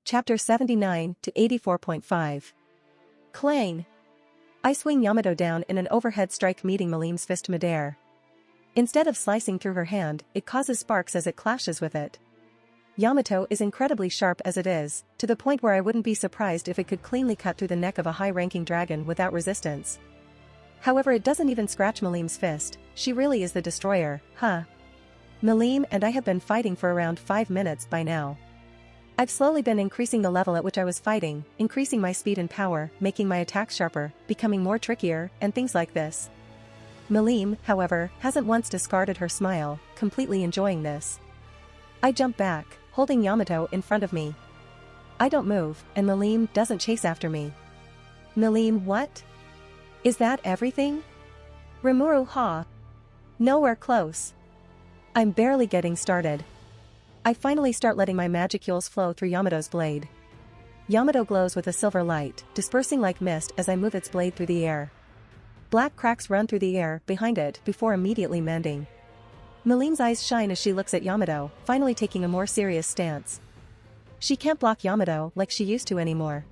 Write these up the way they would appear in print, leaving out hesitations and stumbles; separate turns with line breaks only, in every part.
Chapter 79 to 84.5. Clang! I swing Yamato down in an overhead strike, meeting Malim's fist midair. Instead of slicing through her hand, it causes sparks as it clashes with it. Yamato is incredibly sharp as it is, to the point where I wouldn't be surprised if it could cleanly cut through the neck of a high-ranking dragon without resistance. However, it doesn't even scratch Malim's fist. She really is the destroyer, huh? Malim and I have been fighting for around 5 minutes by now. I've slowly been increasing the level at which I was fighting, increasing my speed and power, making my attacks sharper, becoming more trickier, and things like this. Malim, however, hasn't once discarded her smile, completely enjoying this. I jump back, holding Yamato in front of me. I don't move, and Malim doesn't chase after me. Malim, what? Is that everything? Rimuru, ha! Nowhere close. I'm barely getting started. I finally start letting my magicules flow through Yamato's blade. Yamato glows with a silver light, dispersing like mist as I move its blade through the air. Black cracks run through the air behind it before immediately mending. Malim's eyes shine as she looks at Yamato, finally taking a more serious stance. She can't block Yamato like she used to anymore.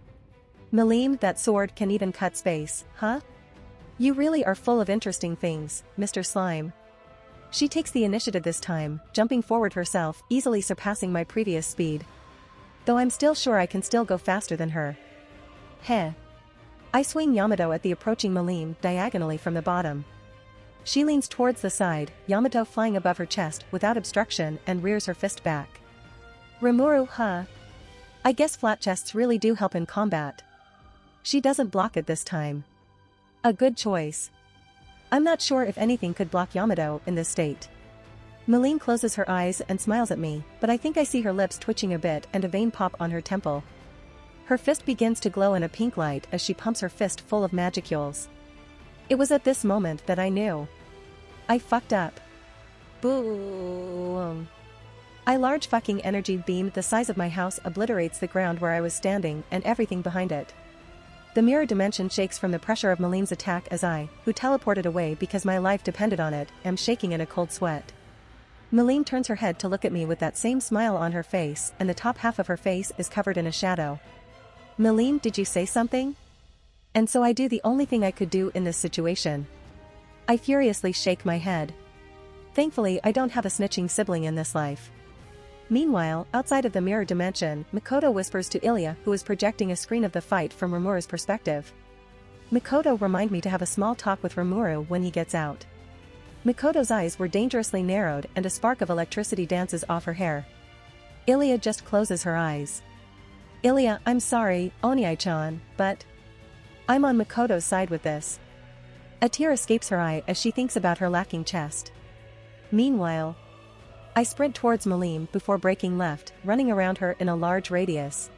Malim, that sword can even cut space, huh? You really are full of interesting things, Mr. Slime. She takes the initiative this time, jumping forward herself, easily surpassing my previous speed. Though I'm still sure I can still go faster than her. Heh. I swing Yamato at the approaching Malim diagonally from the bottom. She leans towards the side, Yamato flying above her chest without obstruction, and rears her fist back. Rimuru, huh? I guess flat chests really do help in combat. She doesn't block it this time. A good choice. I'm not sure if anything could block Yamato in this state. Malim closes her eyes and smiles at me, but I think I see her lips twitching a bit and a vein pop on her temple. Her fist begins to glow in a pink light as she pumps her fist full of magicules. It was at this moment that I knew. I fucked up. Boom. A large fucking energy beam the size of my house obliterates the ground where I was standing and everything behind it. The mirror dimension shakes from the pressure of Malim's attack as I, who teleported away because my life depended on it, am shaking in a cold sweat. Malim turns her head to look at me with that same smile on her face, and the top half of her face is covered in a shadow. Malim, did you say something? And so I do the only thing I could do in this situation. I furiously shake my head. Thankfully, I don't have a snitching sibling in this life. Meanwhile, outside of the mirror dimension, Mikoto whispers to Ilya, who is projecting a screen of the fight from Rimuru's perspective. Mikoto, remind me to have a small talk with Rimuru when he gets out. Mikoto's eyes were dangerously narrowed and a spark of electricity dances off her hair. Ilya just closes her eyes. Ilya, I'm sorry, Oniai-chan, but I'm on Mikoto's side with this. A tear escapes her eye as she thinks about her lacking chest. Meanwhile, I sprint towards Malim before breaking left, running around her in a large radius.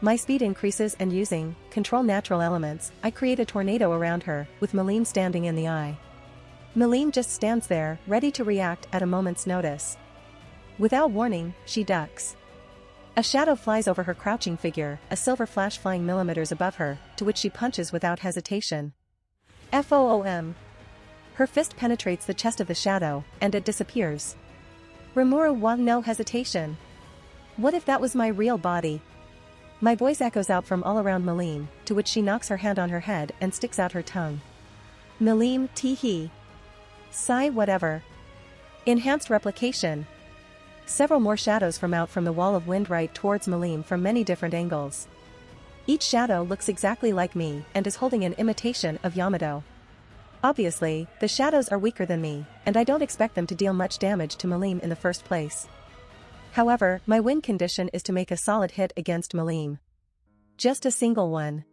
My speed increases and using control natural elements, I create a tornado around her, with Malim standing in the eye. Malim just stands there, ready to react at a moment's notice. Without warning, she ducks. A shadow flies over her crouching figure, a silver flash flying millimeters above her, to which she punches without hesitation. FOOM. Her fist penetrates the chest of the shadow, and it disappears. Rimuru won no hesitation. What if that was my real body? My voice echoes out from all around Malim, to which she knocks her hand on her head and sticks out her tongue. Malim, tee-hee. Sigh, whatever. Enhanced replication. Several more shadows form out from the wall of wind right towards Malim from many different angles. Each shadow looks exactly like me and is holding an imitation of Yamato. Obviously, the shadows are weaker than me, and I don't expect them to deal much damage to Malim in the first place. However, my win condition is to make a solid hit against Malim. Just a single one.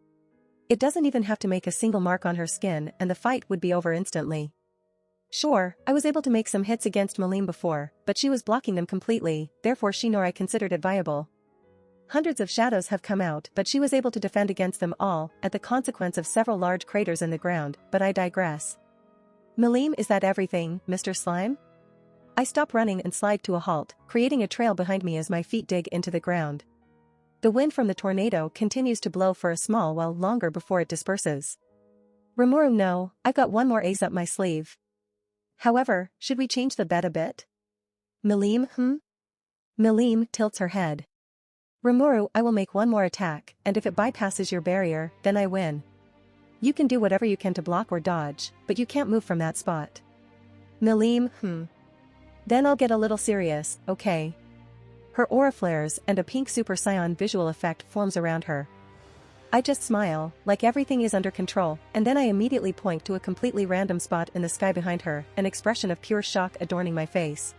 It doesn't even have to make a single mark on her skin and the fight would be over instantly. Sure, I was able to make some hits against Malim before, but she was blocking them completely, therefore she nor I considered it viable. Hundreds of shadows have come out, but she was able to defend against them all, at the consequence of several large craters in the ground, but I digress. Malim, is that everything, Mr. Slime? I stop running and slide to a halt, creating a trail behind me as my feet dig into the ground. The wind from the tornado continues to blow for a small while longer before it disperses. Rimuru, no, I've got one more ace up my sleeve. However, should we change the bet a bit? Malim, Malim tilts her head. Rimuru, I will make one more attack, and if it bypasses your barrier, then I win. You can do whatever you can to block or dodge, but you can't move from that spot. Melim, Then I'll get a little serious, okay? Her aura flares and a pink Super Saiyan visual effect forms around her. I just smile, like everything is under control, and then I immediately point to a completely random spot in the sky behind her, an expression of pure shock adorning my face.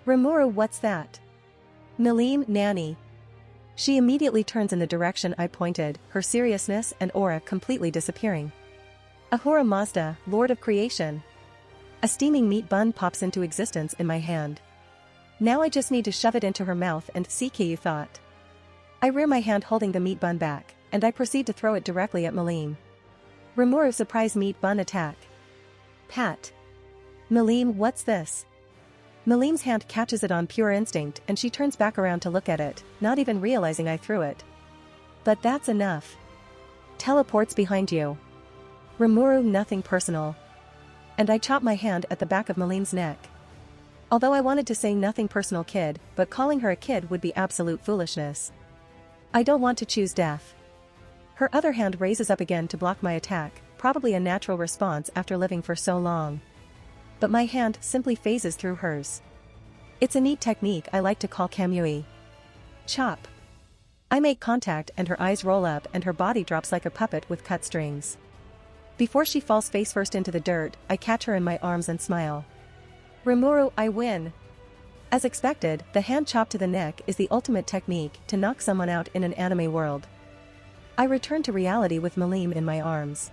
Rimuru, what's that? Melim, Nanny. She immediately turns in the direction I pointed, her seriousness and aura completely disappearing. Ahura Mazda, Lord of Creation. A steaming meat bun pops into existence in my hand. Now I just need to shove it into her mouth and CK, you thought. I rear my hand holding the meat bun back, and I proceed to throw it directly at Melim. Rimuru surprise meat bun attack. Pat. Melim, what's this? Melim's hand catches it on pure instinct and she turns back around to look at it, not even realizing I threw it. But that's enough. Teleports behind you. Rimuru, nothing personal. And I chop my hand at the back of Melim's neck. Although I wanted to say nothing personal kid, but calling her a kid would be absolute foolishness. I don't want to choose death. Her other hand raises up again to block my attack, probably a natural response after living for so long. But my hand simply phases through hers. It's a neat technique I like to call kamui. Chop. I make contact and her eyes roll up and her body drops like a puppet with cut strings. Before she falls face first into the dirt, I catch her in my arms and smile. Rimuru, I win. As expected, the hand chop to the neck is the ultimate technique to knock someone out in an anime world. I return to reality with Melim in my arms.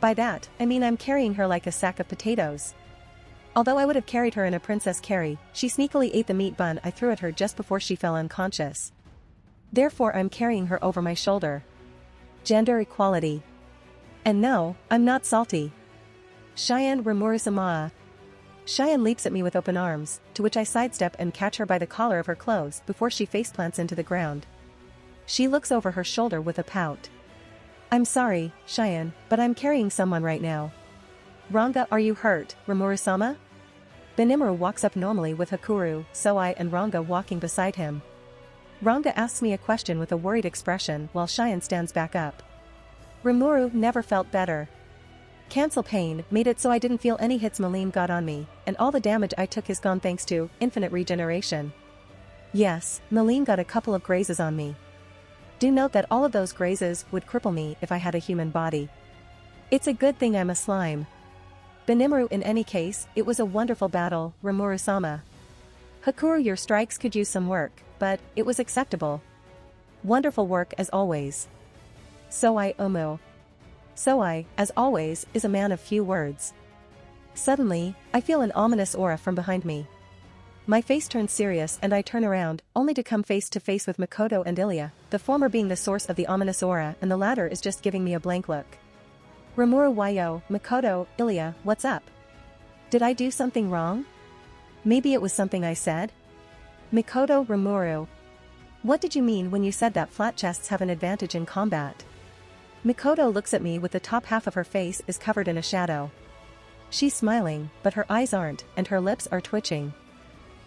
By that, I mean I'm carrying her like a sack of potatoes. Although I would have carried her in a princess carry, she sneakily ate the meat bun I threw at her just before she fell unconscious. Therefore I'm carrying her over my shoulder. Gender equality. And no, I'm not salty. Cheyenne Rimuru-sama. Cheyenne leaps at me with open arms, to which I sidestep and catch her by the collar of her clothes before she faceplants into the ground. She looks over her shoulder with a pout. I'm sorry, Cheyenne, but I'm carrying someone right now. Ranga, are you hurt, Rimuru-sama? Benimaru walks up normally with Hakuru, Soai and Ranga walking beside him. Ranga asks me a question with a worried expression while Cheyenne stands back up. Rimuru never felt better. Cancel pain made it so I didn't feel any hits Melim got on me, and all the damage I took is gone thanks to infinite regeneration. Yes, Melim got a couple of grazes on me. Do note that all of those grazes would cripple me if I had a human body. It's a good thing I'm a slime. Benimaru, in any case, it was a wonderful battle, Rimuru-sama. Hakuru, your strikes could use some work, but it was acceptable. Wonderful work as always. Soai Omu. Soai, as always, is a man of few words. Suddenly, I feel an ominous aura from behind me. My face turns serious and I turn around, only to come face to face with Makoto and Ilya, the former being the source of the ominous aura and the latter is just giving me a blank look. Rimuru, Wayo, Makoto, Ilya, what's up? Did I do something wrong? Maybe it was something I said? Makoto, Rimuru. What did you mean when you said that flat chests have an advantage in combat? Makoto looks at me with the top half of her face is covered in a shadow. She's smiling, but her eyes aren't, and her lips are twitching.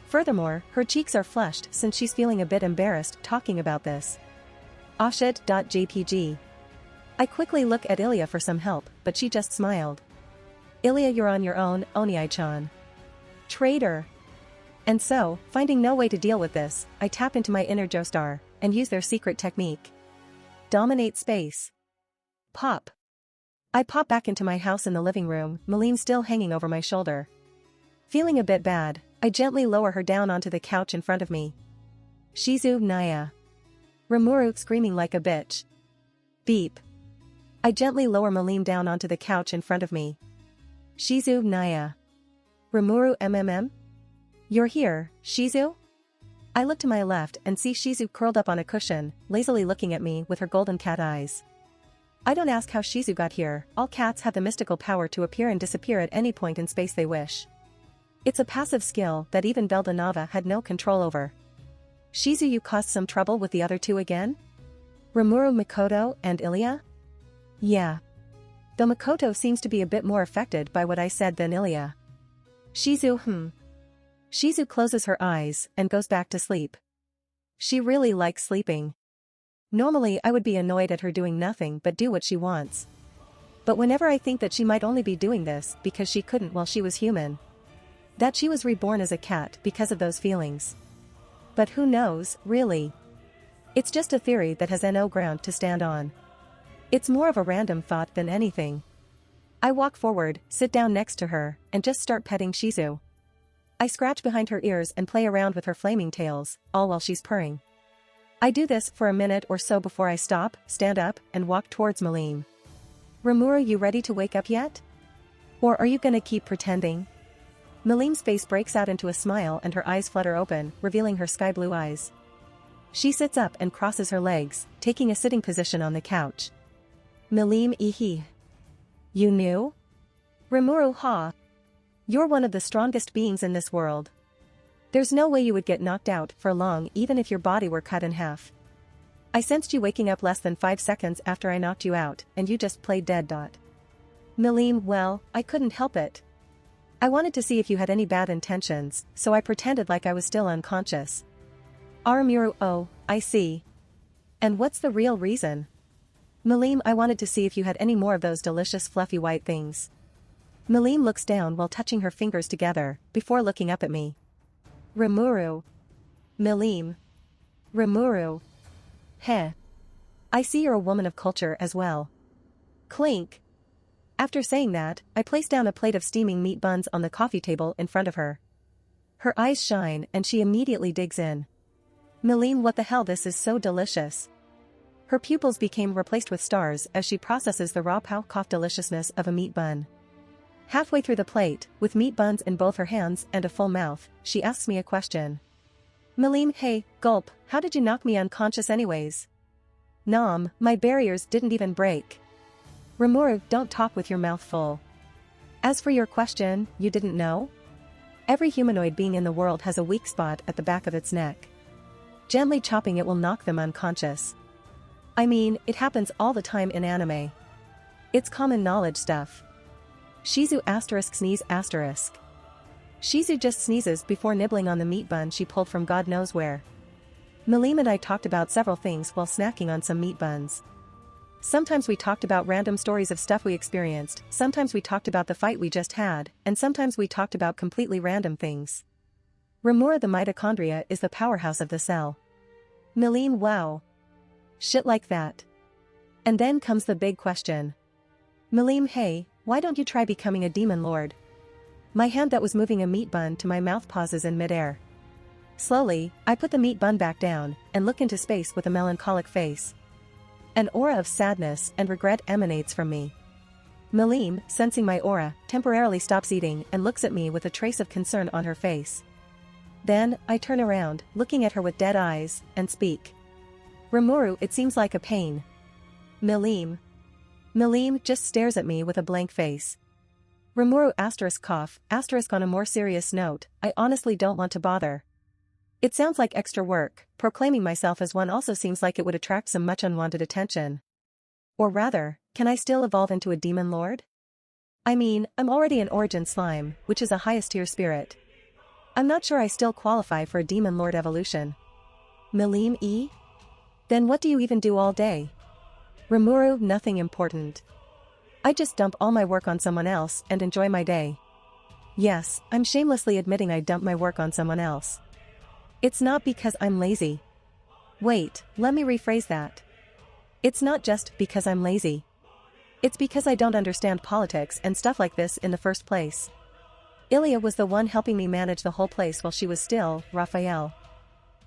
Furthermore, her cheeks are flushed since she's feeling a bit embarrassed talking about this. Offshit.jpg. I quickly look at Ilya for some help, but she just smiled. Ilya, you're on your own, Oniai-chan. Traitor. And so, finding no way to deal with this, I tap into my inner Joestar, and use their secret technique. Dominate space. Pop. I pop back into my house in the living room, Melim still hanging over my shoulder. Feeling a bit bad, I gently lower her down onto the couch in front of me. Shizu Naya. Rimuru screaming like a bitch. Beep. I gently lower Melim down onto the couch in front of me. Shizu Naya. Rimuru MMM? You're here, Shizu? I look to my left and see Shizu curled up on a cushion, lazily looking at me with her golden cat eyes. I don't ask how Shizu got here, all cats have the mystical power to appear and disappear at any point in space they wish. It's a passive skill that even Beldanava had no control over. Shizu, you caused some trouble with the other two again? Rimuru, Makoto, and Ilya? Yeah. Though Makoto seems to be a bit more affected by what I said than Ilya. Shizu, Shizu closes her eyes and goes back to sleep. She really likes sleeping. Normally I would be annoyed at her doing nothing but do what she wants. But whenever I think that she might only be doing this because she couldn't while she was human. That she was reborn as a cat because of those feelings. But who knows, really? It's just a theory that has no ground to stand on. It's more of a random thought than anything. I walk forward, sit down next to her, and just start petting Shizu. I scratch behind her ears and play around with her flaming tails, all while she's purring. I do this for a minute or so before I stop, stand up, and walk towards Malim. Rimuru, you ready to wake up yet? Or are you gonna keep pretending? Malim's face breaks out into a smile and her eyes flutter open, revealing her sky blue eyes. She sits up and crosses her legs, taking a sitting position on the couch. Malim, ihi. You knew? Rimuru, ha. You're one of the strongest beings in this world. There's no way you would get knocked out for long even if your body were cut in half. I sensed you waking up less than 5 seconds after I knocked you out, and you just played dead. Malim, well, I couldn't help it. I wanted to see if you had any bad intentions, so I pretended like I was still unconscious. Rimuru, oh, I see. And what's the real reason? Malim, I wanted to see if you had any more of those delicious fluffy white things. Malim looks down while touching her fingers together, before looking up at me. Rimuru. Malim. Rimuru. Heh. I see you're a woman of culture as well. Clink. After saying that, I place down a plate of steaming meat buns on the coffee table in front of her. Her eyes shine and she immediately digs in. Malim, what the hell, this is so delicious. Her pupils became replaced with stars as she processes the raw cough deliciousness of a meat bun. Halfway through the plate, with meat buns in both her hands and a full mouth, she asks me a question. Malim, hey, gulp, how did you knock me unconscious anyways? Nom, my barriers didn't even break. Rimuru, don't talk with your mouth full. As for your question, you didn't know? Every humanoid being in the world has a weak spot at the back of its neck. Gently chopping it will knock them unconscious. I mean, it happens all the time in anime. It's common knowledge stuff. Shizu sneeze *. Shizu just sneezes before nibbling on the meat bun she pulled from God knows where. Malim and I talked about several things while snacking on some meat buns. Sometimes we talked about random stories of stuff we experienced, sometimes we talked about the fight we just had, and sometimes we talked about completely random things. Rimuru, the mitochondria is the powerhouse of the cell. Malim, wow. Shit like that. And then comes the big question. Malim, hey, why don't you try becoming a demon lord? My hand that was moving a meat bun to my mouth pauses in midair. Slowly, I put the meat bun back down and look into space with a melancholic face. An aura of sadness and regret emanates from me. Malim, sensing my aura, temporarily stops eating and looks at me with a trace of concern on her face. Then, I turn around, looking at her with dead eyes, and speak. Rimuru, it seems like a pain. Malim. Malim just stares at me with a blank face. Rimuru cough, on a more serious note, I honestly don't want to bother. It sounds like extra work, proclaiming myself as one also seems like it would attract some much unwanted attention. Or rather, can I still evolve into a demon lord? I mean, I'm already an origin slime, which is a highest tier spirit. I'm not sure I still qualify for a demon lord evolution. Malim e? Then what do you even do all day? Rimuru, nothing important. I just dump all my work on someone else and enjoy my day. Yes, I'm shamelessly admitting I dump my work on someone else. It's not because I'm lazy. Wait, let me rephrase that. It's not just because I'm lazy. It's because I don't understand politics and stuff like this in the first place. Ilya was the one helping me manage the whole place while she was still, Raphael.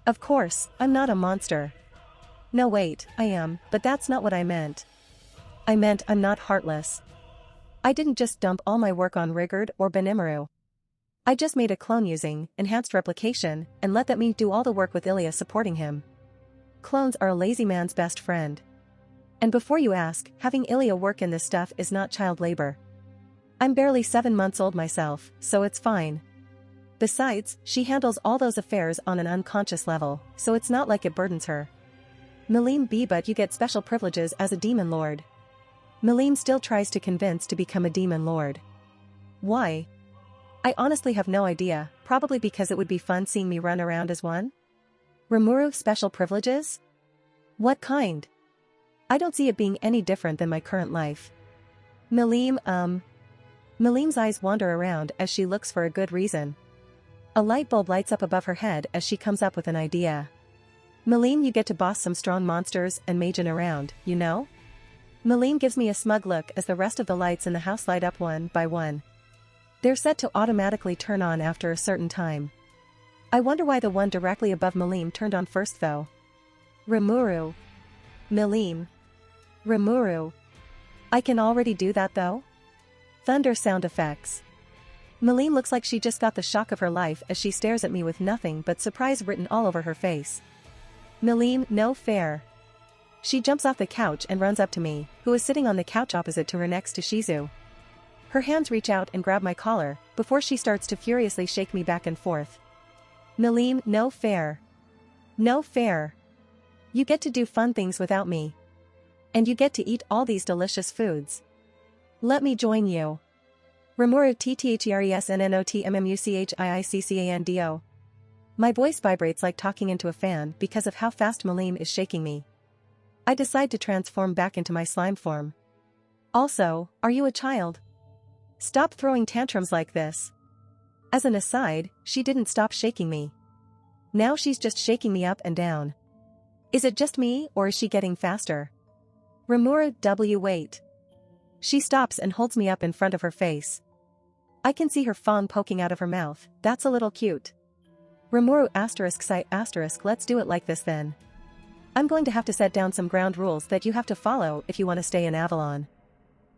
Of course, I'm not a monster. No wait, I am, but that's not what I meant. I meant I'm not heartless. I didn't just dump all my work on Rigurd or Benimaru. I just made a clone using enhanced replication and let that me do all the work with Ilya supporting him. Clones are a lazy man's best friend. And before you ask, having Ilya work in this stuff is not child labor. I'm barely 7 months old myself, so it's fine. Besides, she handles all those affairs on an unconscious level, so it's not like it burdens her. Malim B, but you get special privileges as a demon lord. Malim still tries to convince to become a demon lord. Why? I honestly have no idea, probably because it would be fun seeing me run around as one? Rimuru special privileges? What kind? I don't see it being any different than my current life. Milim, Milim's eyes wander around as she looks for a good reason. A light bulb lights up above her head as she comes up with an idea. Milim, you get to boss some strong monsters and magin around, you know? Milim gives me a smug look as the rest of the lights in the house light up one by one. They're set to automatically turn on after a certain time. I wonder why the one directly above Milim turned on first though. Rimuru. Milim. Rimuru. I can already do that though? Thunder sound effects. Milim looks like she just got the shock of her life as she stares at me with nothing but surprise written all over her face. Milim, no fair. She jumps off the couch and runs up to me, who is sitting on the couch opposite to her next to Shizu. Her hands reach out and grab my collar, before she starts to furiously shake me back and forth. Milim, no fair. No fair. You get to do fun things without me. And you get to eat all these delicious foods. Let me join you. Rimuru TTHERESNNOTMMUCHIICCANDO. My voice vibrates like talking into a fan because of how fast Milim is shaking me. I decide to transform back into my slime form. Also, are you a child? Stop throwing tantrums like this. As an aside, she didn't stop shaking me. Now she's just shaking me up and down. Is it just me or is she getting faster? Rimuru wait. She stops and holds me up in front of her face. I can see her fang poking out of her mouth, that's a little cute. Rimuru let's do it like this then. I'm going to have to set down some ground rules that you have to follow if you want to stay in Avalon.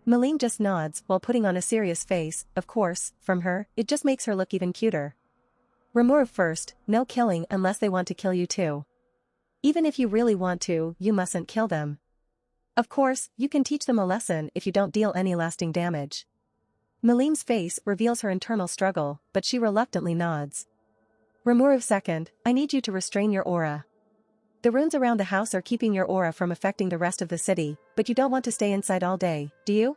Milim just nods while putting on a serious face, of course, from her, it just makes her look even cuter. Rimuru first, no killing unless they want to kill you too. Even if you really want to, you mustn't kill them. Of course, you can teach them a lesson if you don't deal any lasting damage. Milim's face reveals her internal struggle, but she reluctantly nods. Rimuru second, I need you to restrain your aura. The runes around the house are keeping your aura from affecting the rest of the city, but you don't want to stay inside all day, do you?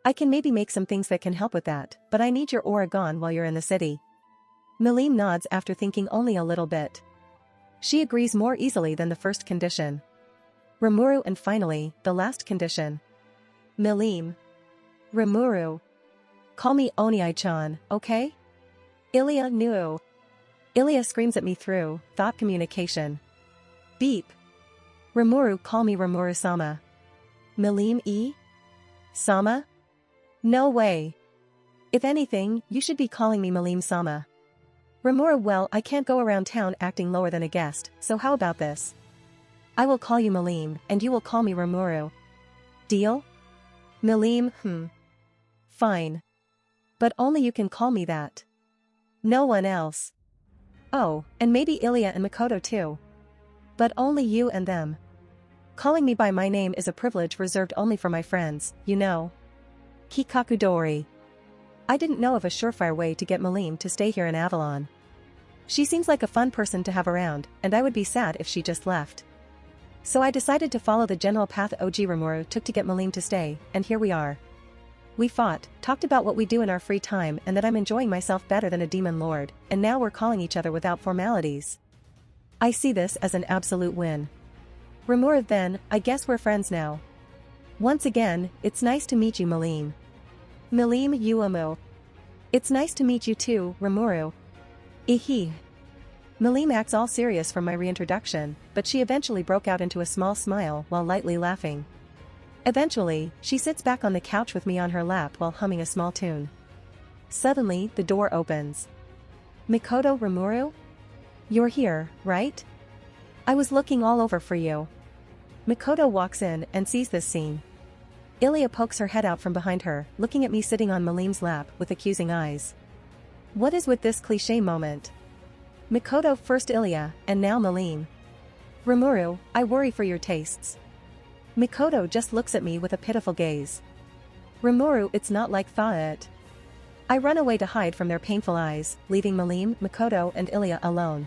I can maybe make some things that can help with that, but I need your aura gone while you're in the city. Milim nods after thinking only a little bit. She agrees more easily than the first condition. Rimuru and finally, the last condition. Milim. Rimuru. Call me Oniai-chan, okay? Ilya Nuu. Ilya screams at me through thought communication. Beep. Rimuru, call me Rimuru-sama. Milim Sama? No way. If anything, you should be calling me Milim-sama. Rimuru, well, I can't go around town acting lower than a guest, so how about this? I will call you Milim, and you will call me Rimuru. Deal? Milim, Fine. But only you can call me that. No one else. Oh, and maybe Ilya and Makoto too. But only you and them. Calling me by my name is a privilege reserved only for my friends, you know. Kikakudori. I didn't know of a surefire way to get Milim to stay here in Avalon. She seems like a fun person to have around, and I would be sad if she just left. So I decided to follow the general path OG Rimuru took to get Milim to stay, and here we are. We fought, talked about what we do in our free time and that I'm enjoying myself better than a demon lord, and now we're calling each other without formalities. I see this as an absolute win. Rimuru, then, I guess we're friends now. Once again, it's nice to meet you, Milim. Milim Uamu. It's nice to meet you too, Rimuru. Ihi. Milim acts all serious from my reintroduction, but she eventually broke out into a small smile while lightly laughing. Eventually, she sits back on the couch with me on her lap while humming a small tune. Suddenly, the door opens. Mikoto, Rimuru? You're here, right? I was looking all over for you. Mikoto walks in and sees this scene. Ilya pokes her head out from behind her, looking at me sitting on Milim's lap with accusing eyes. What is with this cliché moment? Mikoto, first Ilya, and now Milim. Rimuru, I worry for your tastes. Mikoto just looks at me with a pitiful gaze. Rimuru, it's not like it. I run away to hide from their painful eyes, leaving Milim, Mikoto and Ilya alone.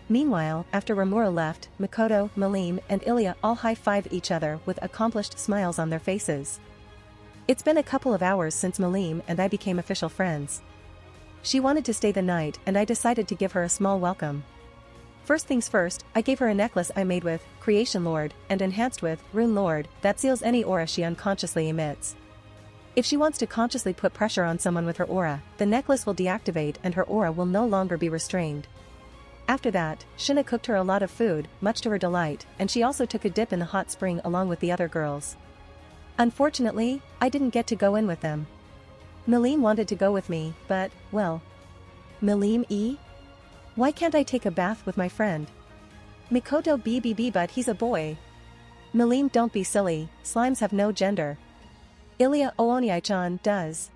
Meanwhile, after Rimuru left, Mikoto, Milim and Ilya all high-five each other with accomplished smiles on their faces. It's been a couple of hours since Milim and I became official friends. She wanted to stay the night and I decided to give her a small welcome. First things first, I gave her a necklace I made with Creation Lord and enhanced with Rune Lord that seals any aura she unconsciously emits. If she wants to consciously put pressure on someone with her aura, the necklace will deactivate and her aura will no longer be restrained. After that, Shina cooked her a lot of food, much to her delight, and she also took a dip in the hot spring along with the other girls. Unfortunately, I didn't get to go in with them. Melim wanted to go with me, but, well. Melim? Why can't I take a bath with my friend? Mikoto BBB, but he's a boy. Melim, don't be silly, slimes have no gender. Ilya Ooniai-chan does.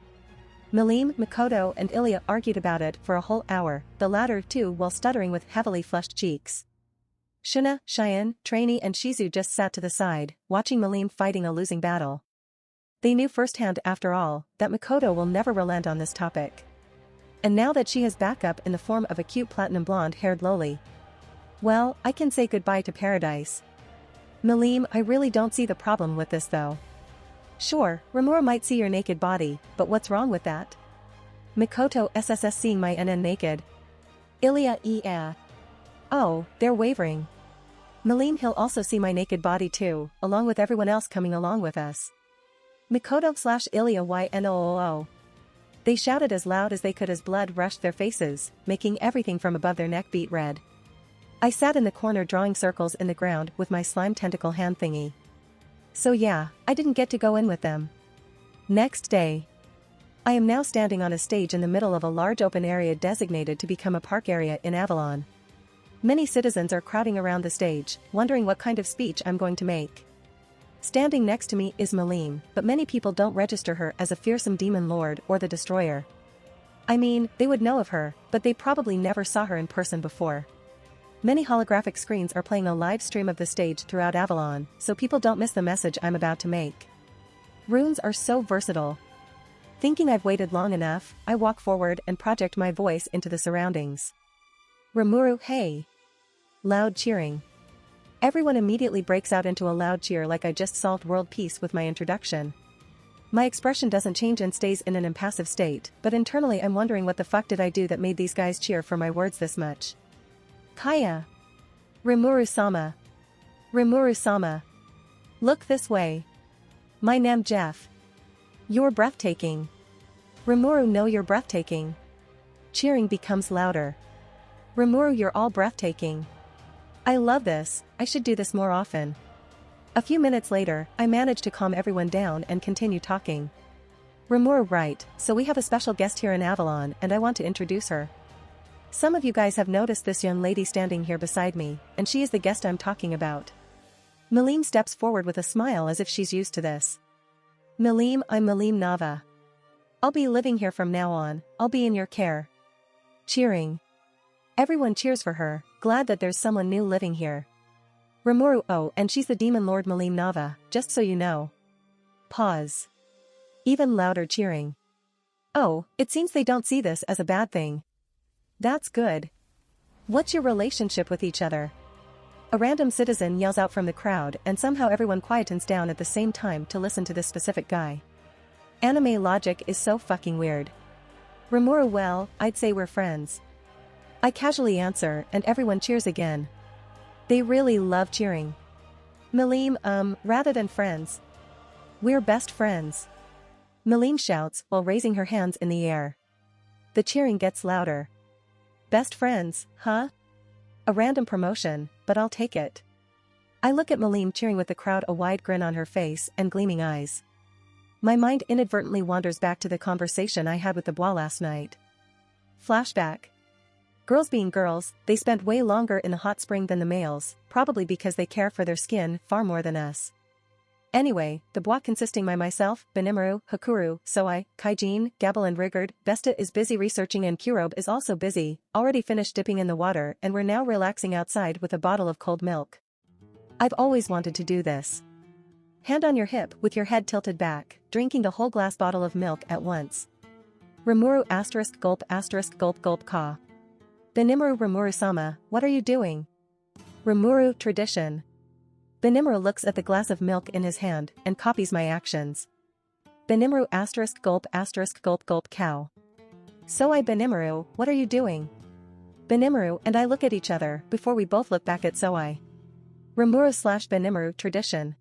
Melim, Mikoto and Ilya argued about it for a whole hour, the latter too while stuttering with heavily flushed cheeks. Shina, Cheyenne, Trainee and Shizu just sat to the side, watching Melim fighting a losing battle. They knew firsthand after all, that Mikoto will never relent on this topic. And now that she has backup in the form of a cute platinum blonde-haired loli. Well, I can say goodbye to paradise. Melim, I really don't see the problem with this though. Sure, Rimura might see your naked body, but what's wrong with that? Mikoto SSS seeing my NN naked. Ilya Oh, they're wavering. Melim, he'll also see my naked body too, along with everyone else coming along with us. Mikoto/Ilya YNOOO. They shouted as loud as they could as blood rushed their faces, making everything from above their neck beat red. I sat in the corner drawing circles in the ground with my slime tentacle hand thingy. So yeah, I didn't get to go in with them. Next day. I am now standing on a stage in the middle of a large open area designated to become a park area in Avalon. Many citizens are crowding around the stage, wondering what kind of speech I'm going to make. Standing next to me is Melim, but many people don't register her as a fearsome demon lord or the destroyer. I mean, they would know of her, but they probably never saw her in person before. Many holographic screens are playing a live stream of the stage throughout Avalon, so people don't miss the message I'm about to make. Runes are so versatile. Thinking I've waited long enough, I walk forward and project my voice into the surroundings. Rimuru, hey! Loud cheering. Everyone immediately breaks out into a loud cheer like I just solved world peace with my introduction. My expression doesn't change and stays in an impassive state, but internally I'm wondering what the fuck did I do that made these guys cheer for my words this much. Kaya! Rimuru-sama! Rimuru-sama! Look this way! My name Jeff. You're breathtaking. Rimuru, no, you're breathtaking. Cheering becomes louder. Rimuru, you're all breathtaking. I love this, I should do this more often. A few minutes later, I manage to calm everyone down and continue talking. Rimuru, right, so we have a special guest here in Avalon and I want to introduce her. Some of you guys have noticed this young lady standing here beside me, and she is the guest I'm talking about. Melim steps forward with a smile as if she's used to this. Melim, I'm Melim Nava. I'll be living here from now on, I'll be in your care. Cheering. Everyone cheers for her, glad that there's someone new living here. Rimuru, oh, and she's the demon lord Melim Nava, just so you know. Pause. Even louder cheering. Oh, it seems they don't see this as a bad thing. That's good. What's your relationship with each other? A random citizen yells out from the crowd and somehow everyone quietens down at the same time to listen to this specific guy. Anime logic is so fucking weird. Rimuru, well, I'd say we're friends. I casually answer and everyone cheers again. They really love cheering. Melim, rather than friends. We're best friends. Melim shouts while raising her hands in the air. The cheering gets louder. Best friends, huh? A random promotion, but I'll take it. I look at Melim cheering with the crowd, a wide grin on her face and gleaming eyes. My mind inadvertently wanders back to the conversation I had with the bois last night. Flashback. Girls being girls, they spend way longer in the hot spring than the males, probably because they care for their skin far more than us. Anyway, the bois consisting myself, Benimaru, Hakuru, Soai, Kaijin, Gabble and Rigard, Besta is busy researching and Kurobe is also busy, already finished dipping in the water and we're now relaxing outside with a bottle of cold milk. I've always wanted to do this. Hand on your hip with your head tilted back, drinking the whole glass bottle of milk at once. Rimuru *gulp gulp ka. Benimaru Rimuru-sama, what are you doing? Rimuru tradition. Benimaru looks at the glass of milk in his hand and copies my actions. Benimaru *gulp gulp cow. So I Benimaru, what are you doing? Benimaru and I look at each other before we both look back at Soai. Rimuru/Benimaru tradition.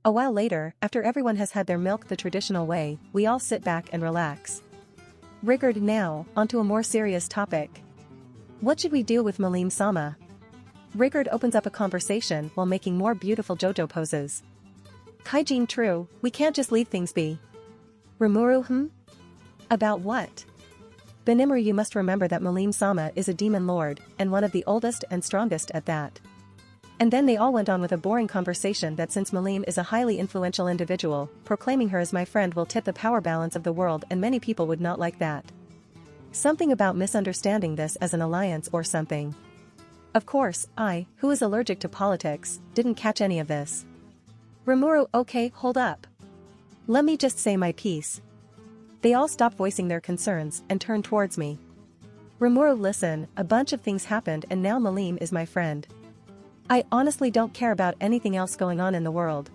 A while later, after everyone has had their milk the traditional way, we all sit back and relax. Rigord now, onto a more serious topic. What should we do with Malim-sama? Rigord opens up a conversation while making more beautiful JoJo poses. Kaijin true, we can't just leave things be. Rimuru About what? Benimaru, you must remember that Malim-sama is a demon lord, and one of the oldest and strongest at that. And then they all went on with a boring conversation that since Malim is a highly influential individual, proclaiming her as my friend will tip the power balance of the world and many people would not like that. Something about misunderstanding this as an alliance or something. Of course, I, who is allergic to politics, didn't catch any of this. Rimuru, okay, hold up. Let me just say my piece. They all stopped voicing their concerns and turned towards me. Rimuru, listen, a bunch of things happened and now Malim is my friend. I honestly don't care about anything else going on in the world.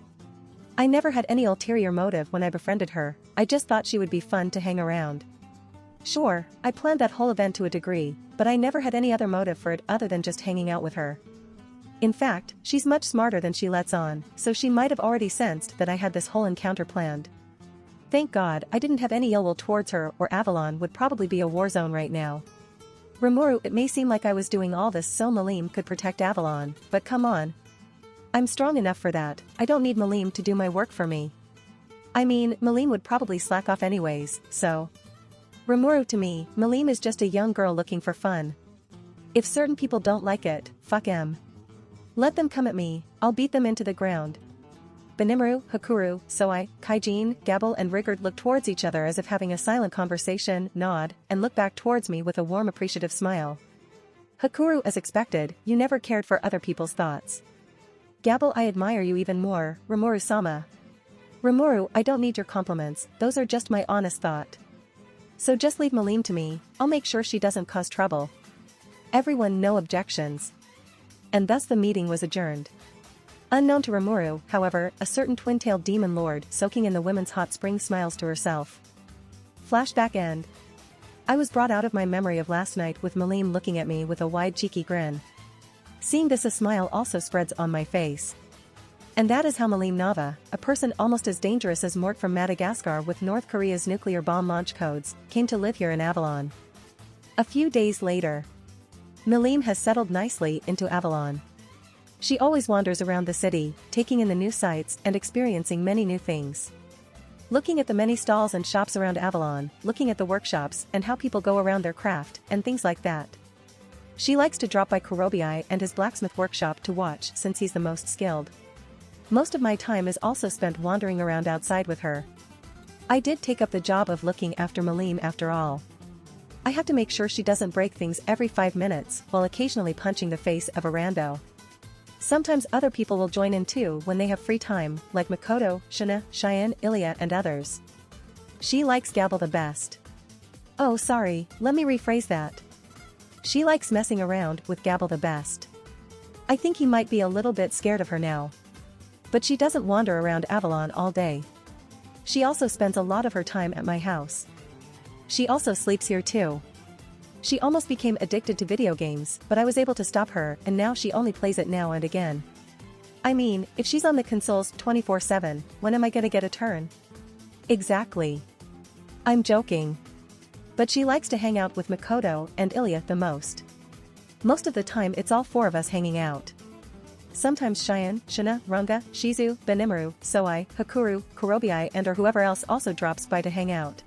I never had any ulterior motive when I befriended her, I just thought she would be fun to hang around. Sure, I planned that whole event to a degree, but I never had any other motive for it other than just hanging out with her. In fact, she's much smarter than she lets on, so she might have already sensed that I had this whole encounter planned. Thank God I didn't have any ill will towards her, or Avalon would probably be a war zone right now. Rimuru, it may seem like I was doing all this so Malim could protect Avalon, but come on. I'm strong enough for that, I don't need Malim to do my work for me. I mean, Malim would probably slack off anyways, so. Rimuru, to me, Malim is just a young girl looking for fun. If certain people don't like it, fuck 'em. Let them come at me, I'll beat them into the ground. Benimaru, Hakuru, Soai, Kaijin, Gabble and Rigord look towards each other as if having a silent conversation, nod, and look back towards me with a warm appreciative smile. Hakuru, as expected, you never cared for other people's thoughts. Gabble, I admire you even more, Rimuru-sama. Rimuru, I don't need your compliments, those are just my honest thought. So just leave Malim to me, I'll make sure she doesn't cause trouble. Everyone no objections. And thus the meeting was adjourned. Unknown to Rimuru, however, a certain twin-tailed demon lord soaking in the women's hot spring smiles to herself. Flashback end. I was brought out of my memory of last night with Malim looking at me with a wide cheeky grin. Seeing this, a smile also spreads on my face. And that is how Malim Nava, a person almost as dangerous as Mort from Madagascar with North Korea's nuclear bomb launch codes, came to live here in Avalon. A few days later. Malim has settled nicely into Avalon. She always wanders around the city, taking in the new sights and experiencing many new things. Looking at the many stalls and shops around Avalon, looking at the workshops and how people go around their craft and things like that. She likes to drop by Kurobi and his blacksmith workshop to watch since he's the most skilled. Most of my time is also spent wandering around outside with her. I did take up the job of looking after Malim after all. I have to make sure she doesn't break things every 5 minutes while occasionally punching the face of a rando. Sometimes other people will join in too when they have free time, like Makoto, Shana, Cheyenne, Ilya and others. She likes Gabble the best. Oh sorry, let me rephrase that. She likes messing around with Gabble the best. I think he might be a little bit scared of her now. But she doesn't wander around Avalon all day. She also spends a lot of her time at my house. She also sleeps here too. She almost became addicted to video games, but I was able to stop her and now she only plays it now and again. I mean, if she's on the consoles 24/7, when am I gonna get a turn? Exactly. I'm joking. But she likes to hang out with Makoto and Ilya the most. Most of the time it's all 4 of us hanging out. Sometimes Cheyenne, Shana, Runga, Shizu, Benimaru, Soai, Hakuru, Kurobi and or whoever else also drops by to hang out.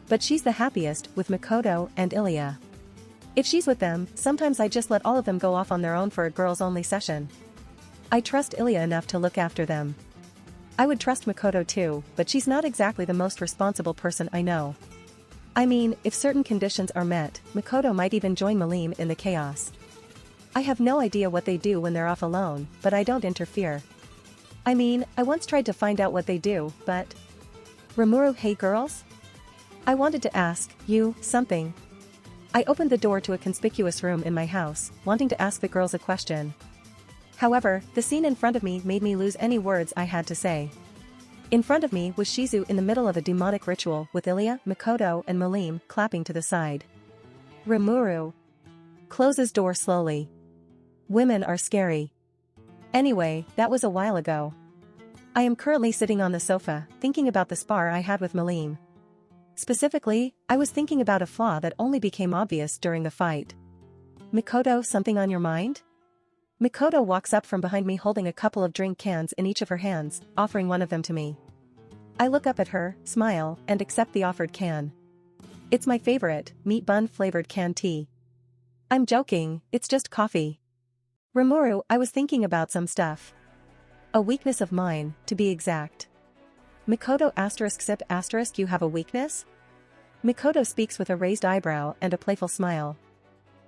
But she's the happiest with Makoto and Ilya. If she's with them, sometimes I just let all of them go off on their own for a girls-only session. I trust Ilya enough to look after them. I would trust Makoto too, but she's not exactly the most responsible person I know. I mean, if certain conditions are met, Makoto might even join Malim in the chaos. I have no idea what they do when they're off alone, but I don't interfere. I mean, I once tried to find out what they do, but... Rimuru, hey girls? I wanted to ask you something. I opened the door to a conspicuous room in my house, wanting to ask the girls a question. However, the scene in front of me made me lose any words I had to say. In front of me was Shizu in the middle of a demonic ritual with Ilya, Makoto and Malim clapping to the side. Rimuru. Closes door slowly. Women are scary. Anyway, that was a while ago. I am currently sitting on the sofa, thinking about the spar I had with Malim. Specifically, I was thinking about a flaw that only became obvious during the fight. Mikoto, something on your mind? Mikoto walks up from behind me holding a couple of drink cans in each of her hands, offering one of them to me. I look up at her, smile, and accept the offered can. It's my favorite, meat bun flavored canned tea. I'm joking, it's just coffee. Rimuru, I was thinking about some stuff. A weakness of mine, to be exact. Mikoto sip you have a weakness? Mikoto speaks with a raised eyebrow and a playful smile.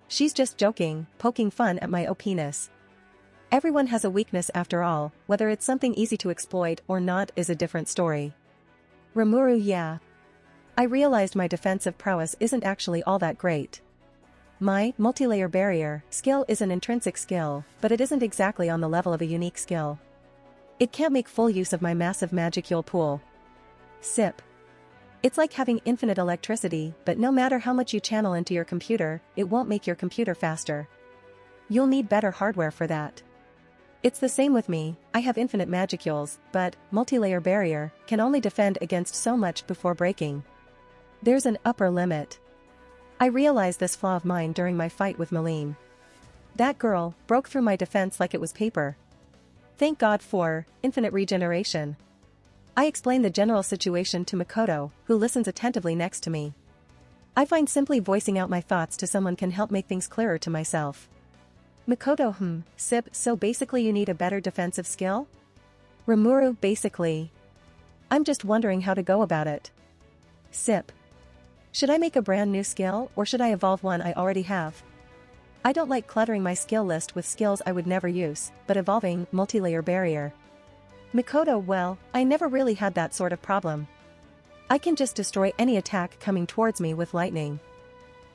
She's just joking, poking fun at my penis. Everyone has a weakness after all, whether it's something easy to exploit or not is a different story. Rimuru, yeah. I realized my defensive prowess isn't actually all that great. My multi-layer barrier skill is an intrinsic skill, but it isn't exactly on the level of a unique skill. It can't make full use of my massive magicule pool. Sip. It's like having infinite electricity, but no matter how much you channel into your computer, it won't make your computer faster. You'll need better hardware for that. It's the same with me, I have infinite magicules, but multi-layer barrier can only defend against so much before breaking. There's an upper limit. I realized this flaw of mine during my fight with Malim. That girl broke through my defense like it was paper. Thank God for infinite regeneration. I explain the general situation to Mikoto, who listens attentively next to me. I find simply voicing out my thoughts to someone can help make things clearer to myself. Mikoto, sip, so basically you need a better defensive skill? Rimuru, basically. I'm just wondering how to go about it. Sip. Should I make a brand new skill, or should I evolve one I already have? I don't like cluttering my skill list with skills I would never use, but evolving multi-layer barrier. Mikoto, well, I never really had that sort of problem. I can just destroy any attack coming towards me with lightning.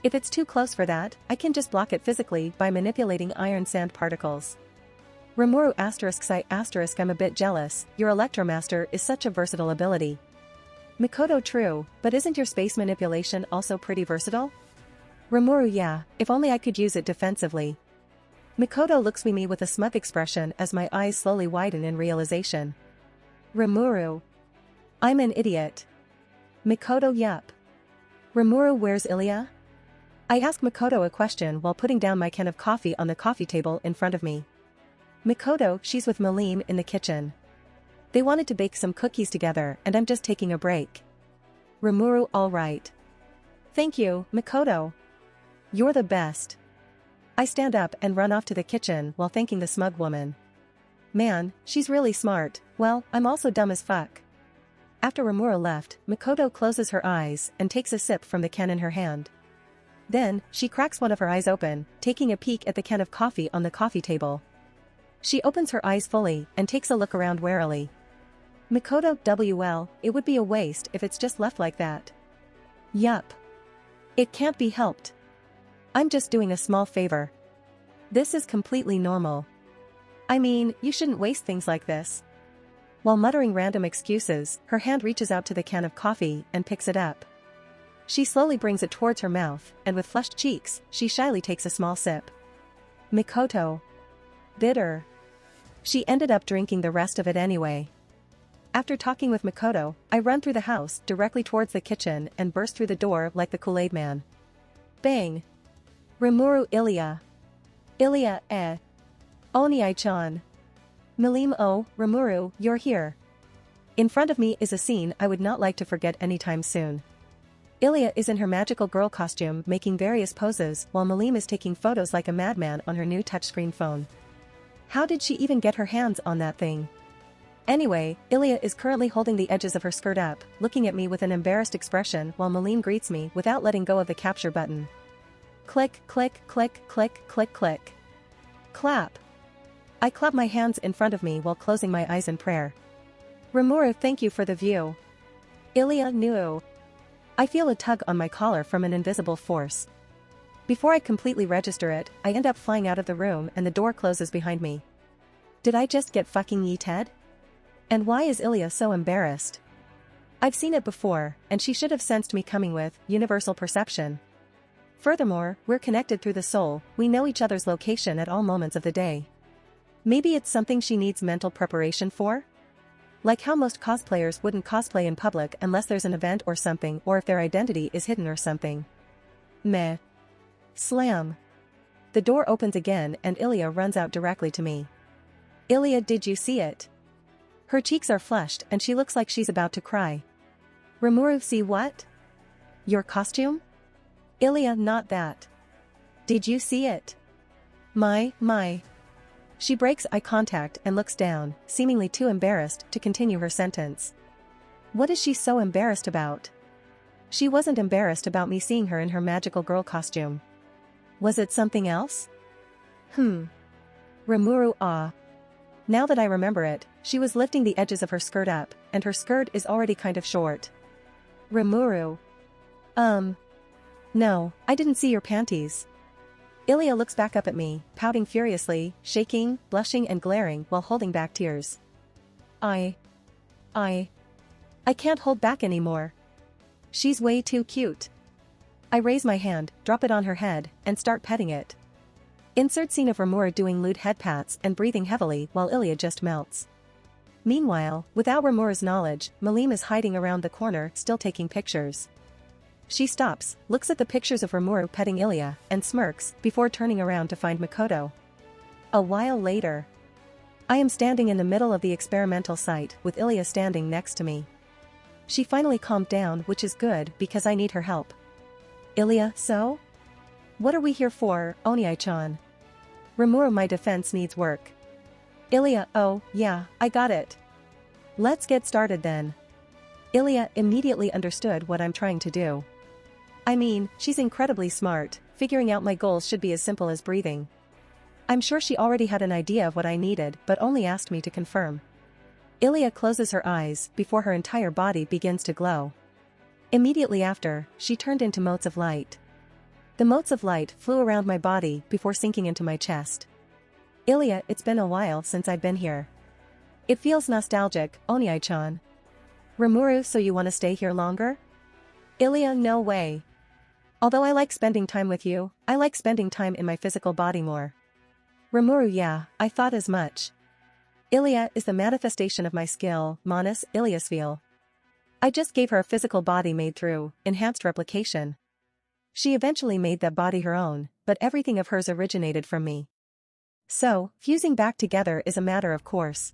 If it's too close for that, I can just block it physically by manipulating iron sand particles. Rimuru I'm a bit jealous, your Electromaster is such a versatile ability. Mikoto, true, but isn't your space manipulation also pretty versatile? Rimuru, yeah, if only I could use it defensively. Mikoto looks at me with a smug expression as my eyes slowly widen in realization. Rimuru. I'm an idiot. Mikoto, yup. Rimuru, where's Ilya? I ask Mikoto a question while putting down my can of coffee on the coffee table in front of me. Mikoto, she's with Malim in the kitchen. They wanted to bake some cookies together and I'm just taking a break. Rimuru, alright. Thank you, Mikoto. You're the best. I stand up and run off to the kitchen while thanking the smug woman. Man, she's really smart, well, I'm also dumb as fuck. After Rimuru left, Mikoto closes her eyes and takes a sip from the can in her hand. Then, she cracks one of her eyes open, taking a peek at the can of coffee on the coffee table. She opens her eyes fully and takes a look around warily. Mikoto, well, it would be a waste if it's just left like that. Yup. It can't be helped. I'm just doing a small favor. This is completely normal. I mean, you shouldn't waste things like this. While muttering random excuses, her hand reaches out to the can of coffee and picks it up. She slowly brings it towards her mouth, and with flushed cheeks, she shyly takes a small sip. Mikoto. Bitter. She ended up drinking the rest of it anyway. After talking with Mikoto, I run through the house directly towards the kitchen and burst through the door like the Kool-Aid Man. Bang! Rimuru, Ilya. Ilya, Oniai-chan. Malim, oh, Rimuru, you're here. In front of me is a scene I would not like to forget anytime soon. Ilya is in her magical girl costume making various poses while Malim is taking photos like a madman on her new touchscreen phone. How did she even get her hands on that thing? Anyway, Ilya is currently holding the edges of her skirt up, looking at me with an embarrassed expression while Malim greets me without letting go of the capture button. Click, click, click, click, click, click. Clap. I clap my hands in front of me while closing my eyes in prayer. Rimuru, thank you for the view. Ilya, no. I feel a tug on my collar from an invisible force. Before I completely register it, I end up flying out of the room and the door closes behind me. Did I just get fucking yeeted? And why is Ilya so embarrassed? I've seen it before, and she should have sensed me coming with universal perception. Furthermore, we're connected through the soul, we know each other's location at all moments of the day. Maybe it's something she needs mental preparation for? Like how most cosplayers wouldn't cosplay in public unless there's an event or something, or if their identity is hidden or something. Meh. Slam. The door opens again and Ilya runs out directly to me. Ilya, did you see it? Her cheeks are flushed and she looks like she's about to cry. Rimuru, see what? Your costume? Ilya, not that. Did you see it? My. She breaks eye contact and looks down, seemingly too embarrassed to continue her sentence. What is she so embarrassed about? She wasn't embarrassed about me seeing her in her magical girl costume. Was it something else? Rimuru, ah. Now that I remember it, she was lifting the edges of her skirt up, and her skirt is already kind of short. Rimuru. No, I didn't see your panties. Ilya looks back up at me, pouting furiously, shaking, blushing and glaring while holding back tears. I can't hold back anymore. She's way too cute. I raise my hand, drop it on her head, and start petting it. Insert scene of Rimuru doing lewd head pats and breathing heavily while Ilya just melts. Meanwhile, without Rimuru's knowledge, Malim is hiding around the corner still taking pictures. She stops, looks at the pictures of Rimuru petting Ilya, and smirks before turning around to find Makoto. A while later. I am standing in the middle of the experimental site with Ilya standing next to me. She finally calmed down, which is good because I need her help. Ilya, so? What are we here for, Oniai-chan? Rimuru, my defense needs work. Ilya, oh, yeah, I got it. Let's get started then. Ilya immediately understood what I'm trying to do. I mean, she's incredibly smart, figuring out my goals should be as simple as breathing. I'm sure she already had an idea of what I needed but only asked me to confirm. Ilya closes her eyes before her entire body begins to glow. Immediately after, she turned into motes of light. The motes of light flew around my body before sinking into my chest. Ilya, it's been a while since I've been here. It feels nostalgic, Oniai-chan. Rimuru, so you want to stay here longer? Ilya, no way. Although I like spending time with you, I like spending time in my physical body more. Rimuru, yeah, I thought as much. Ilya is the manifestation of my skill, Manas Ilyasvil. I just gave her a physical body made through enhanced replication. She eventually made that body her own, but everything of hers originated from me. So, fusing back together is a matter of course.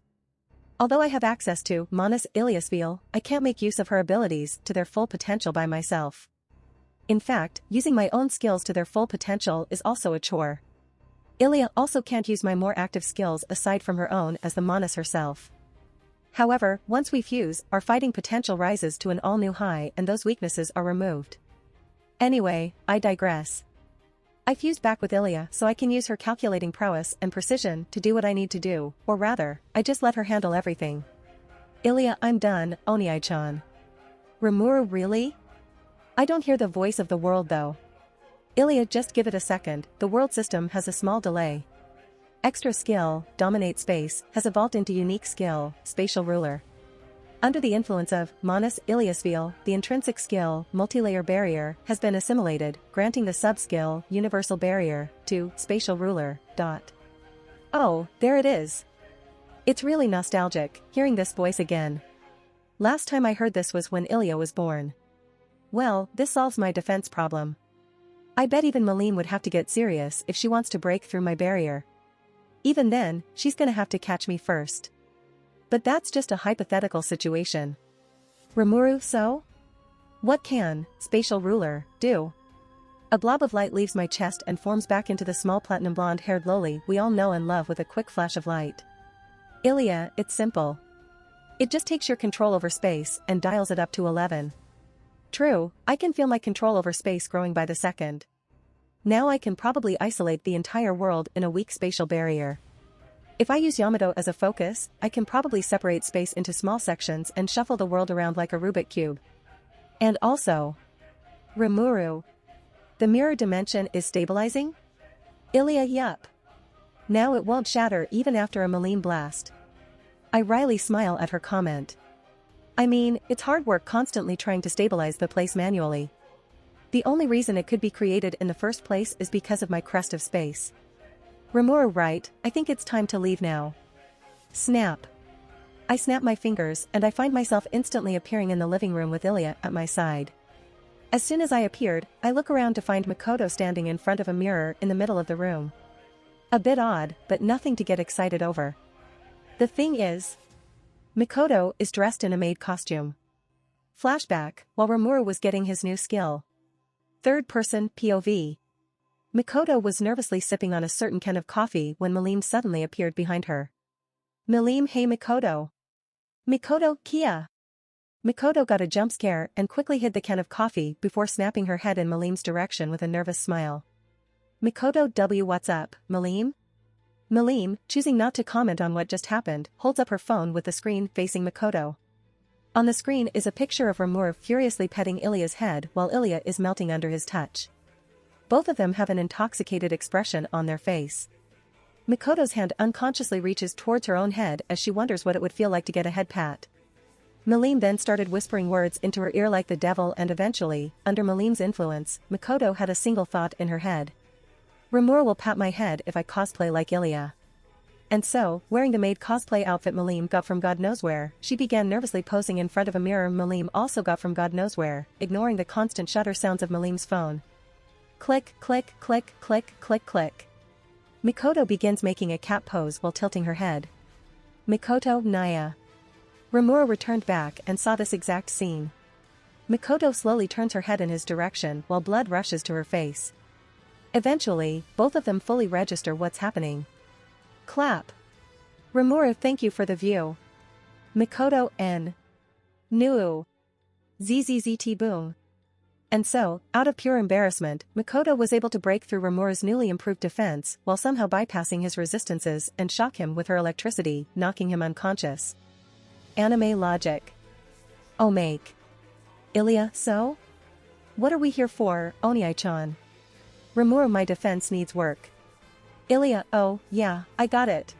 Although I have access to Manas Ilyasvil, I can't make use of her abilities to their full potential by myself. In fact, using my own skills to their full potential is also a chore. Ilya also can't use my more active skills aside from her own as the Manas herself. However, once we fuse, our fighting potential rises to an all-new high and those weaknesses are removed. Anyway, I digress. I fused back with Ilya so I can use her calculating prowess and precision to do what I need to do, or rather, I just let her handle everything. Ilya, I'm done, Oniai-chan. Rimuru, really? I don't hear the voice of the world though. Ilya, just give it a second, the world system has a small delay. Extra skill, dominate space, has evolved into unique skill, spatial ruler. Under the influence of Manas Ilyasvil, the intrinsic skill, multi-layer barrier, has been assimilated, granting the sub-skill, universal barrier, to spatial ruler. Oh, there it is. It's really nostalgic, hearing this voice again. Last time I heard this was when Ilya was born. Well, this solves my defense problem. I bet even Malim would have to get serious if she wants to break through my barrier. Even then, she's gonna have to catch me first. But that's just a hypothetical situation. Rimuru, so? What can spatial ruler do? A blob of light leaves my chest and forms back into the small platinum blonde-haired loli we all know and love with a quick flash of light. Ilya, it's simple. It just takes your control over space and dials it up to 11. True, I can feel my control over space growing by the second. Now I can probably isolate the entire world in a weak spatial barrier. If I use Yamato as a focus, I can probably separate space into small sections and shuffle the world around like a Rubik cube. And also, Rimuru. The mirror dimension is stabilizing? Ilya, yup. Now it won't shatter even after a Malim blast. I wryly smile at her comment. I mean, it's hard work constantly trying to stabilize the place manually. The only reason it could be created in the first place is because of my crest of space. Rimuru, right, I think it's time to leave now. Snap. I snap my fingers and I find myself instantly appearing in the living room with Ilya at my side. As soon as I appeared, I look around to find Makoto standing in front of a mirror in the middle of the room. A bit odd, but nothing to get excited over. The thing is, Makoto is dressed in a maid costume. Flashback, while Rimuru was getting his new skill. Third-person POV. Makoto was nervously sipping on a certain can of coffee when Milim suddenly appeared behind her. Milim, hey Makoto. Makoto, Kia. Makoto got a jump scare and quickly hid the can of coffee before snapping her head in Milim's direction with a nervous smile. Makoto W, what's up, Milim? Milim, choosing not to comment on what just happened, holds up her phone with the screen facing Makoto. On the screen is a picture of Rimuru furiously petting Ilya's head while Ilya is melting under his touch. Both of them have an intoxicated expression on their face. Makoto's hand unconsciously reaches towards her own head as she wonders what it would feel like to get a head pat. Milim then started whispering words into her ear like the devil, and eventually, under Milim's influence, Makoto had a single thought in her head. Rimuru will pat my head if I cosplay like Ilya. And so, wearing the maid cosplay outfit Milim got from God knows where, she began nervously posing in front of a mirror Milim also got from God knows where, ignoring the constant shutter sounds of Milim's phone. Click, click, click, click, click, click. Makoto begins making a cat pose while tilting her head. Makoto, Naya. Rimuru returned back and saw this exact scene. Makoto slowly turns her head in his direction while blood rushes to her face. Eventually, both of them fully register what's happening. Clap. Rimuru, thank you for the view. Makoto, N. Nuu. ZZZT boom. And so, out of pure embarrassment, Makoto was able to break through Rimuru's newly improved defense while somehow bypassing his resistances and shock him with her electricity, knocking him unconscious. Anime logic. Oh make. Ilya, so? What are we here for, Oniai-chan? Rimuru, my defense needs work. Ilya, oh, yeah, I got it.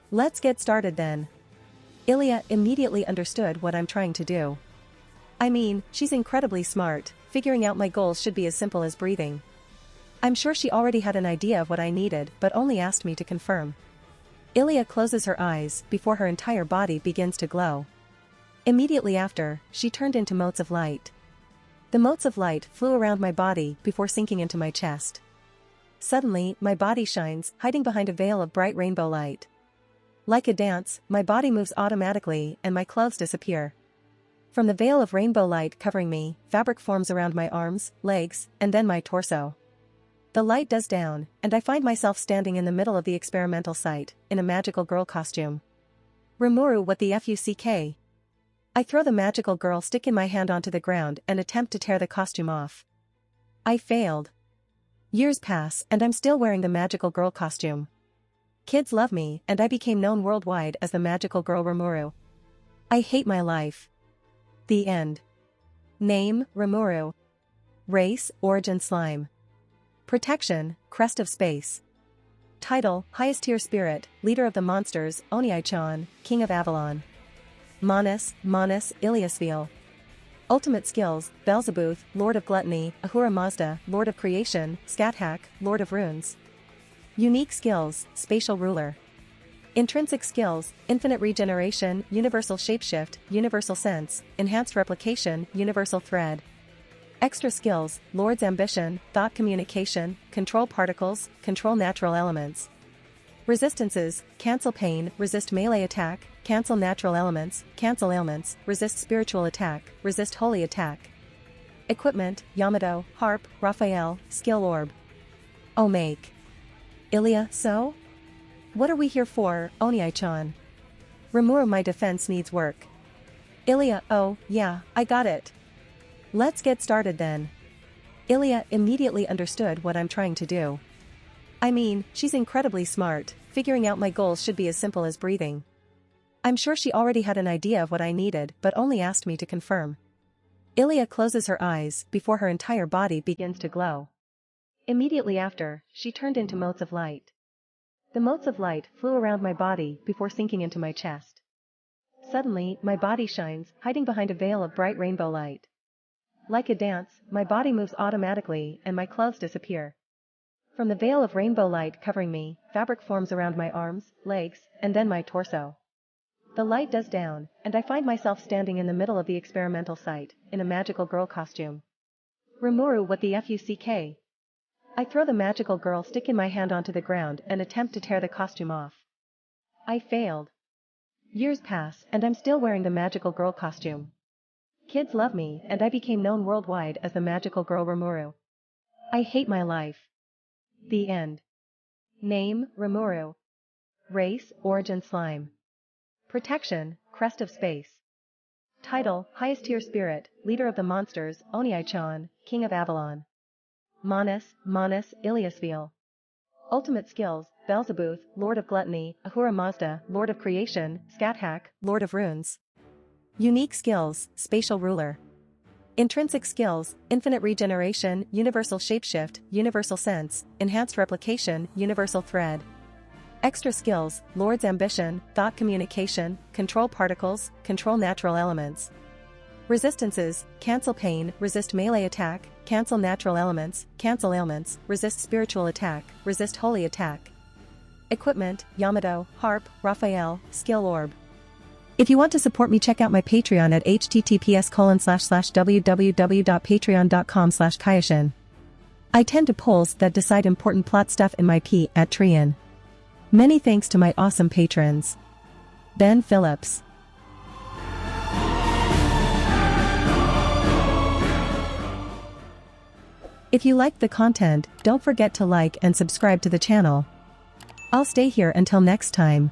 Let's get started then. Ilya immediately understood what I'm trying to do. I mean, she's incredibly smart, figuring out my goals should be as simple as breathing. I'm sure she already had an idea of what I needed but only asked me to confirm. Ilya closes her eyes before her entire body begins to glow. Immediately after, she turned into motes of light. The motes of light flew around my body before sinking into my chest. Suddenly, my body shines, hiding behind a veil of bright rainbow light. Like a dance, my body moves automatically and my clothes disappear. From the veil of rainbow light covering me, fabric forms around my arms, legs, and then my torso. The light dies down, and I find myself standing in the middle of the experimental site, in a magical girl costume. Rimuru, what the fuck? I throw the magical girl stick in my hand onto the ground and attempt to tear the costume off. I failed. Years pass and I'm still wearing the magical girl costume. Kids love me and I became known worldwide as the magical girl Rimuru. I hate my life. The end. Name, Rimuru. Race, origin slime. Protection, crest of space. Title, highest tier spirit, leader of the monsters, Oniai-chan, king of Avalon. Manus, Iliasville. Ultimate skills, Beelzebub, Lord of Gluttony, Ahura Mazda, Lord of Creation, Scathach, Lord of Runes. Unique skills, Spatial Ruler. Intrinsic skills, Infinite Regeneration, Universal Shapeshift, Universal Sense, Enhanced Replication, Universal Thread. Extra skills, Lord's Ambition, Thought Communication, Control Particles, Control Natural Elements. Resistances, Cancel Pain, Resist Melee Attack, Cancel Natural Elements, Cancel Ailments, Resist Spiritual Attack, Resist Holy Attack. Equipment, Yamato, Harp, Raphael, Skill Orb. Oh make. Ilya, so? What are we here for, Oniai-chan? Rimuru, my defense needs work. Ilya, oh, yeah, I got it. Let's get started then. Ilya immediately understood what I'm trying to do. I mean, she's incredibly smart, figuring out my goals should be as simple as breathing. I'm sure she already had an idea of what I needed but only asked me to confirm. Ilya closes her eyes before her entire body begins to glow. Immediately after, she turned into motes of light. The motes of light flew around my body before sinking into my chest. Suddenly, my body shines, hiding behind a veil of bright rainbow light. Like a dance, my body moves automatically and my clothes disappear. From the veil of rainbow light covering me, fabric forms around my arms, legs, and then my torso. The light dies down, and I find myself standing in the middle of the experimental site, in a magical girl costume. Rimuru, what the fuck? I throw the magical girl stick in my hand onto the ground and attempt to tear the costume off. I failed. Years pass, and I'm still wearing the magical girl costume. Kids love me, and I became known worldwide as the magical girl Rimuru. I hate my life. The end. Name, Rimuru. Race, origin slime. Protection, crest of space. Title, highest tier spirit, leader of the monsters, Oniai-chan, king of Avalon. Manus, Iliasville. Ultimate skills, Belzebuth, Lord of Gluttony, Ahura Mazda, Lord of Creation, Scathach, Lord of Runes. Unique skills, Spatial Ruler. Intrinsic skills, Infinite Regeneration, Universal Shapeshift, Universal Sense, Enhanced Replication, Universal Thread. Extra skills, Lord's Ambition, Thought Communication, Control Particles, Control Natural Elements. Resistances, Cancel Pain, Resist Melee Attack, Cancel Natural Elements, Cancel Ailments, Resist Spiritual Attack, Resist Holy Attack. Equipment, Yamato, Harp, Raphael, Skill Orb. If you want to support me, check out my Patreon at https://www.patreon.com/Kayashin. I tend to polls that decide important plot stuff in my P at Trian. Many thanks to my awesome patrons. Ben Phillips. If you liked the content, don't forget to like and subscribe to the channel. I'll stay here until next time.